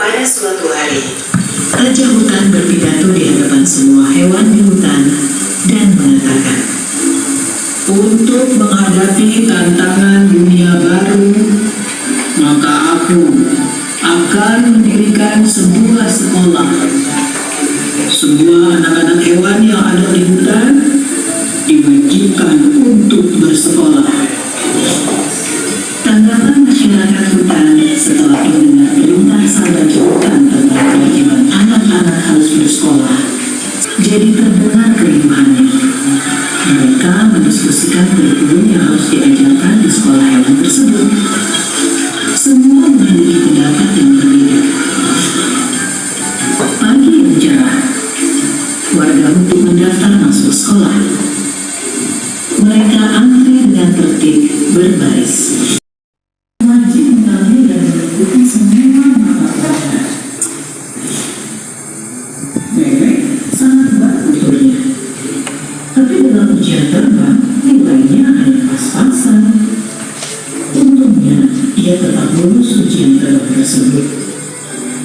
Pada suatu hari, Raja Hutan berpidato di hadapan semua hewan di hutan dan mengatakan, Untuk menghadapi tantangan dunia baru, maka aku akan mendirikan sebuah sekolah. Semua anak-anak hewan yang ada di hutan diwajibkan untuk bersekolah. tanggapan masyarakat hutan setelah mendengar perintah sang Raja Hutan tentang kewajiban anak-anak harus bersekolah, jadi terdengar keriuhannya. Mereka mendiskusikan kurikulum yang harus diajarkan di sekolah hewan tersebut. Semua memiliki pendapat yang berbeda. Pagi yang cerah, warga untuk mendaftar masuk sekolah. Mereka antri dengan tertib berbaris. Wajib mengambil dan mengikuti semua mata pelajaran. Nenek sangat baik tuturnya. Tapi dalam ujian terbang, nilainya hanya pas-pasan. Untungnya, ia tetap lulus ujian terbang tersebut.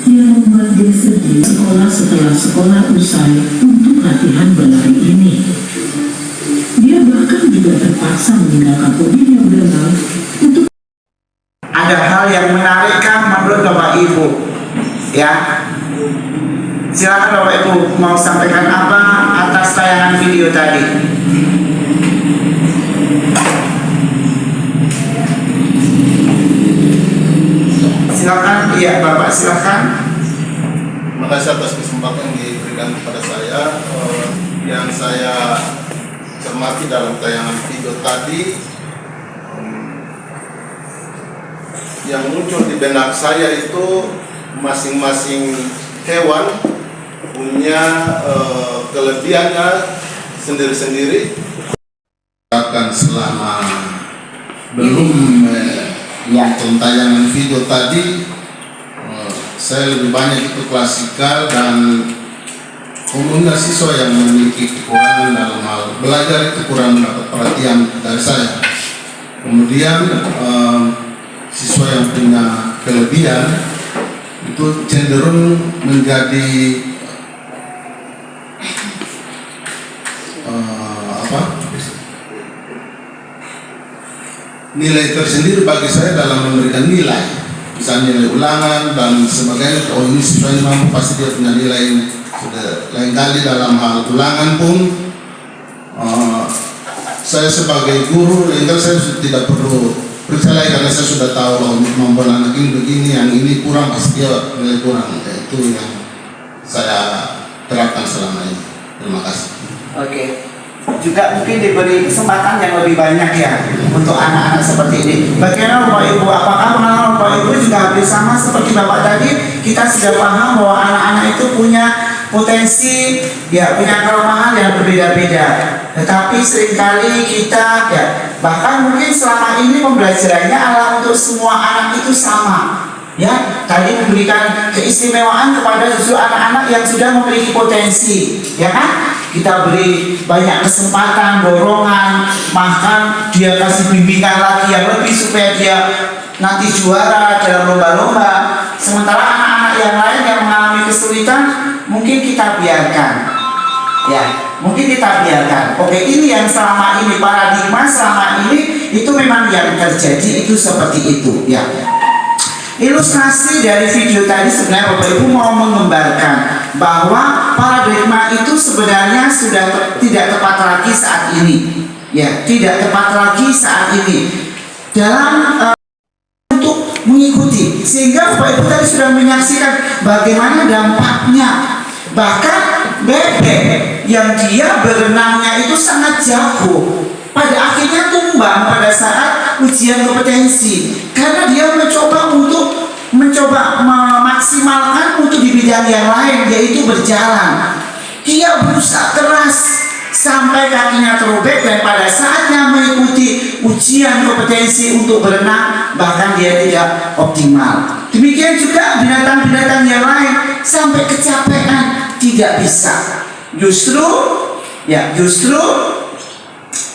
Yang membuat dia sedih sekolah setelah sekolah usai untuk latihan berlari ini. Dia bahkan juga terpaksa meninggalkan hobinya berenang untuk ada hal yang menarik kan menurut Bapak Ibu, ya? Silakan Bapak Ibu mau sampaikan apa atas tayangan video tadi? Silakan, iya Bapak silakan. Terima kasih atas kesempatan yang diberikan kepada saya. Yang saya cermati dalam tayangan video tadi, yang muncul di benak saya itu masing-masing hewan punya kelebihannya sendiri-sendiri. Akan selama belum nonton tayangan video tadi, saya lebih banyak itu klasikal dan umumnya siswa yang memiliki kekurangan dalam hal belajar itu kurang mendapat perhatian dari saya. Kemudian siswa yang punya kelebihan itu cenderung menjadi nilai tersendiri bagi saya dalam memberikan nilai, misalnya nilai ulangan dan sebagainya. Oh, ini siswa ini mampu, pasti dia punya nilai ini. Sudah lain kali dalam hal ulangan pun saya sebagai guru saya tidak perlu percaya karena saya sudah tahu bahwa kemampuan anak ini begini, yang ini kurang, pasti dia nilai kurang. Itu yang saya terapkan selama ini. Terima kasih. Oke. Juga mungkin diberi kesempatan yang lebih banyak ya untuk anak-anak seperti ini. Bagaimana Bapak Ibu? Apakah pengalaman Bapak Ibu juga hampir sama seperti Bapak tadi? Kita sudah paham bahwa anak-anak itu punya potensi, ya punya kelemahan yang berbeda-beda. Tetapi seringkali kita ya bahkan mungkin selama ini pembelajarannya adalah untuk semua anak itu sama. Ya, tadi memberikan keistimewaan kepada justru anak-anak yang sudah memiliki potensi, ya kan? Kita beri banyak kesempatan, dorongan, bahkan dia kasih bimbingan lagi yang lebih supaya dia nanti juara dalam lomba-lomba. Sementara anak-anak yang lain yang mengalami kesulitan mungkin kita biarkan, ya, mungkin kita biarkan. Oke, ini yang selama ini paradigma selama ini itu memang yang terjadi itu seperti itu, ya. Ilustrasi dari video tadi sebenarnya Bapak Ibu mau menggambarkan bahwa paradigma itu sebenarnya sudah tidak tepat lagi saat ini, ya, tidak tepat lagi saat ini dalam untuk mengikuti, sehingga Bapak Ibu tadi sudah menyaksikan bagaimana dampaknya. Bahkan bebek yang dia berenangnya itu sangat jago, pada akhirnya tumbang pada saat ujian kompetensi karena dia mencoba memaksimalkan untuk di bidang yang lain, yaitu berjalan. Dia berusaha keras sampai kakinya terobek dan pada saatnya mengikuti ujian kompetensi untuk berenang bahkan dia tidak optimal. Demikian juga binatang-binatang yang lain sampai kecapean tidak bisa. Justru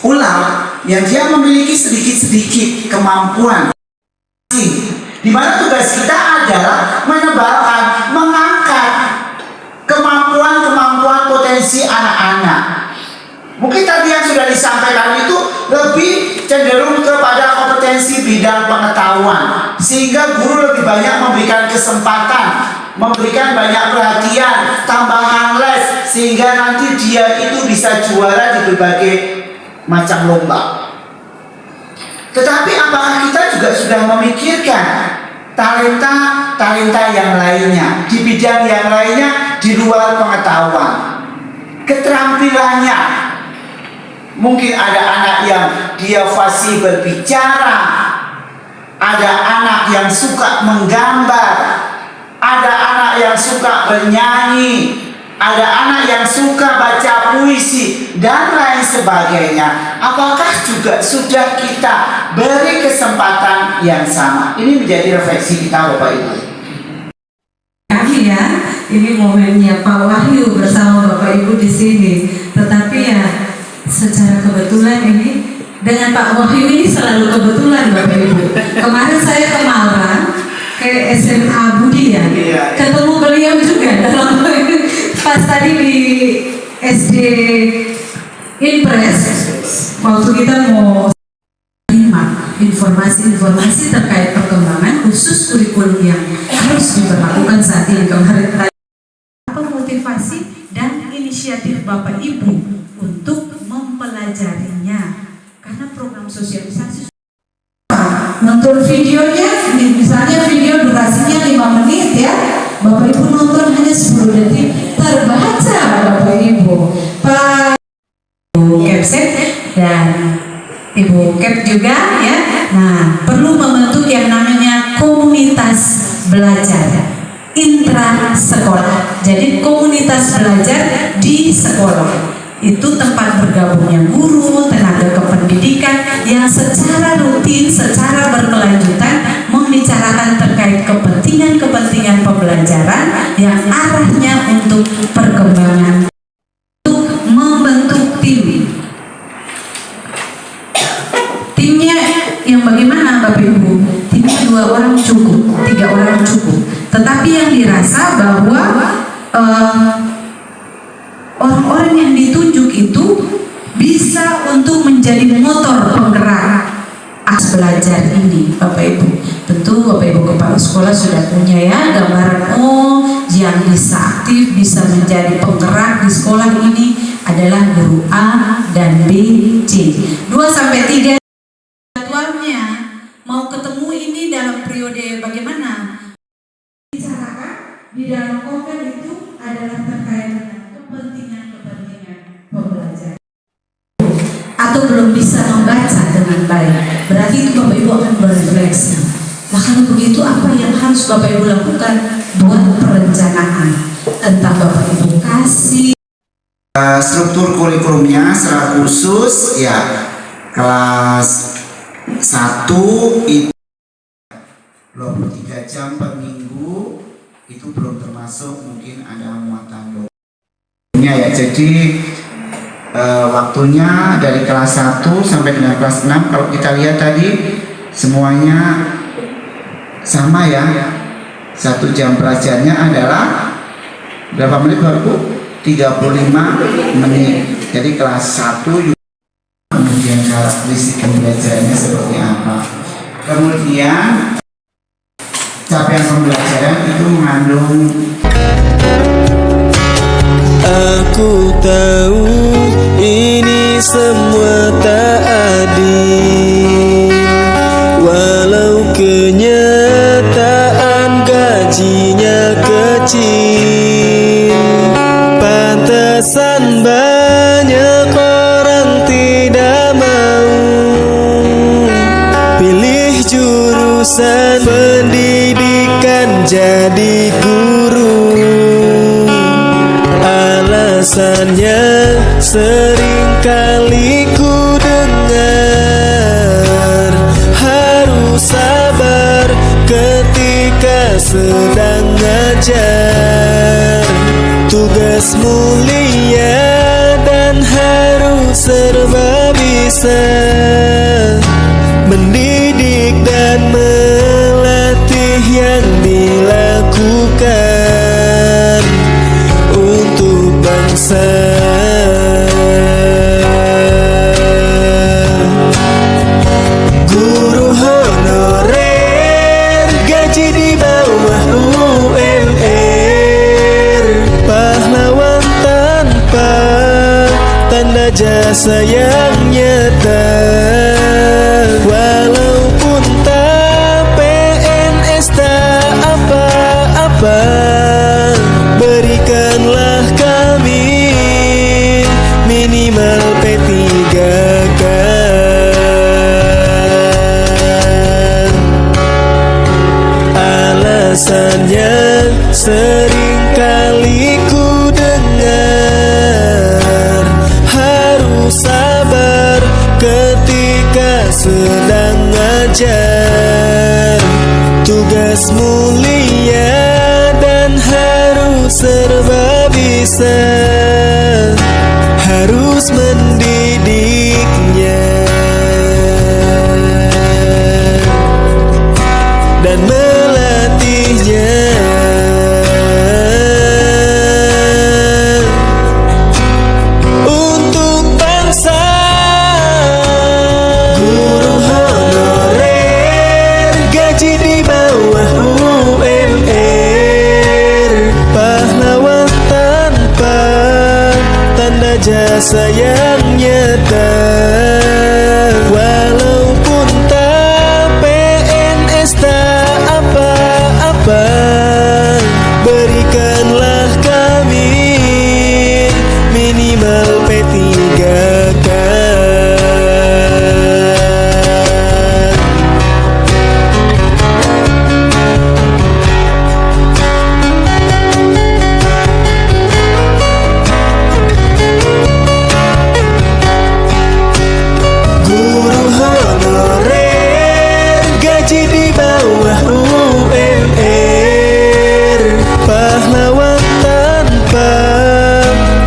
ular yang dia memiliki sedikit-sedikit kemampuan, di mana tugas kita adalah menebalkan kompetensi anak-anak. Mungkin tadi yang sudah disampaikan itu lebih cenderung kepada kompetensi bidang pengetahuan, sehingga guru lebih banyak memberikan kesempatan, memberikan banyak perhatian, tambahan les, sehingga nanti dia itu bisa juara di berbagai macam lomba. Tetapi apakah kita juga sudah memikirkan talenta yang lainnya, di bidang yang lainnya di luar pengetahuan, keterampilannya? Mungkin ada anak yang dia fasih berbicara, ada anak yang suka menggambar, ada anak yang suka bernyanyi, ada anak yang suka baca puisi, dan lain sebagainya. Apakah juga sudah kita beri kesempatan yang sama? Ini menjadi refleksi kita, Bapak Ibu. Ya, ini momennya Pak Wahyu bersama Bapak Ibu di sini. Tetapi ya, secara kebetulan ini dengan Pak Wahyu ini selalu kebetulan Bapak Ibu. Kemarin saya ke Malang, ke SMA Budi ya, ketemu beliau juga dalam pas tadi di SD Impres, waktu kita mau informasi terkait perkembangan khusus kurikulum yang harus diberlakukan saat ini kemarin. Apa motivasi dan inisiatif Bapak Ibu untuk mempelajarinya? Karena program sosialisasi nonton videonya, misalnya video durasinya 5 menit ya, Bapak Ibu nonton hanya 10 detik, terbaca Bapak Ibu. Pak Kepset dan Ibu Kep juga ya. Nah, perlu membentuk yang namanya komunitas belajar intra sekolah. Jadi komunitas belajar di sekolah itu tempat bergabungnya guru, tenaga kependidikan yang secara rutin, secara berkelanjutan membicarakan terkait kepentingan pembelajaran yang arahnya untuk perkembangan, untuk membentuk tim. Timnya yang bagaimana Bapak Ibu? Timnya 2 orang cukup, 3 orang cukup. Tetapi yang dirasa bahwa orang-orang yang ditunjuk itu bisa untuk menjadi motor penggerak belajar ini, Bapak Ibu. Tentu Bapak Ibu kepala sekolah sudah punya ya gambaran, yang bisa aktif, bisa menjadi penggerak di sekolah ini adalah guru A dan B, C. 2-3 jadwalnya mau ketemu ini dalam periode bagaimana? Bicarakan di dalam konten itu adalah terkait dengan kepentingan pembelajaran. Atau belum bisa membaca dengan baik, berarti itu Bapak Ibu akan berefleksi. Nah kalau begitu apa yang harus Bapak Ibu lakukan? Buat perencanaan. Entah Bapak Ibu kasih struktur kurikulumnya secara khusus ya, kelas 1 itu 23 jam per minggu, itu belum termasuk mungkin ada muatan dokumennya ya. Jadi waktunya dari kelas 1 sampai dengan kelas 6 kalau kita lihat tadi semuanya sama ya. 1 jam belajarnya adalah berapa menit Bapak? 35 menit. Jadi kelas 1 kemudian karakteristik pembelajarannya seperti apa. Kemudian capaian pembelajaran itu mengandung. Aku tahu ini semua tak adil, walau kenyataan gajinya kecil. Pantesan banyak orang tidak mau pilih jurusan pendidikan jadi guru. Alasannya sering kali ku dengar, harus sabar ketika sedang ngajar. Tugas mulia dan harus serba bisa, mendidik dan melatih yang dilakukan untuk bangsa. jasa yang nyata. Walaupun tak PNS tak apa-apa, berikanlah kami minimal P3K. Alasannya sering kali ku dengar, harus sabar ketika sedang ngajar. Tugas mulia dan harus serba bisa, harus mendidiknya dan melatihnya. Untuk bangsa, guru honorer, gaji di bawah UMR, pahlawan tanpa tanda jasa yang nyata. Walaupun tak PNS tak apa-apa, berikanlah kami minimal P3K. Guru honorer, gaji di bawah UMR, pahlawan tanpa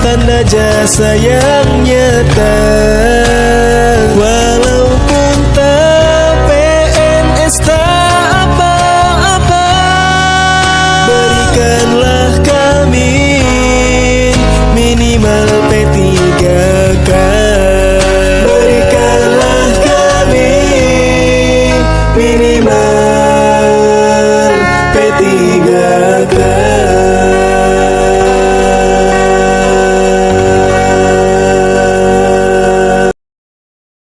tanda jasa yang nyata. Walaupun tak PNS tak apa-apa, berikanlah kami minimal P3K.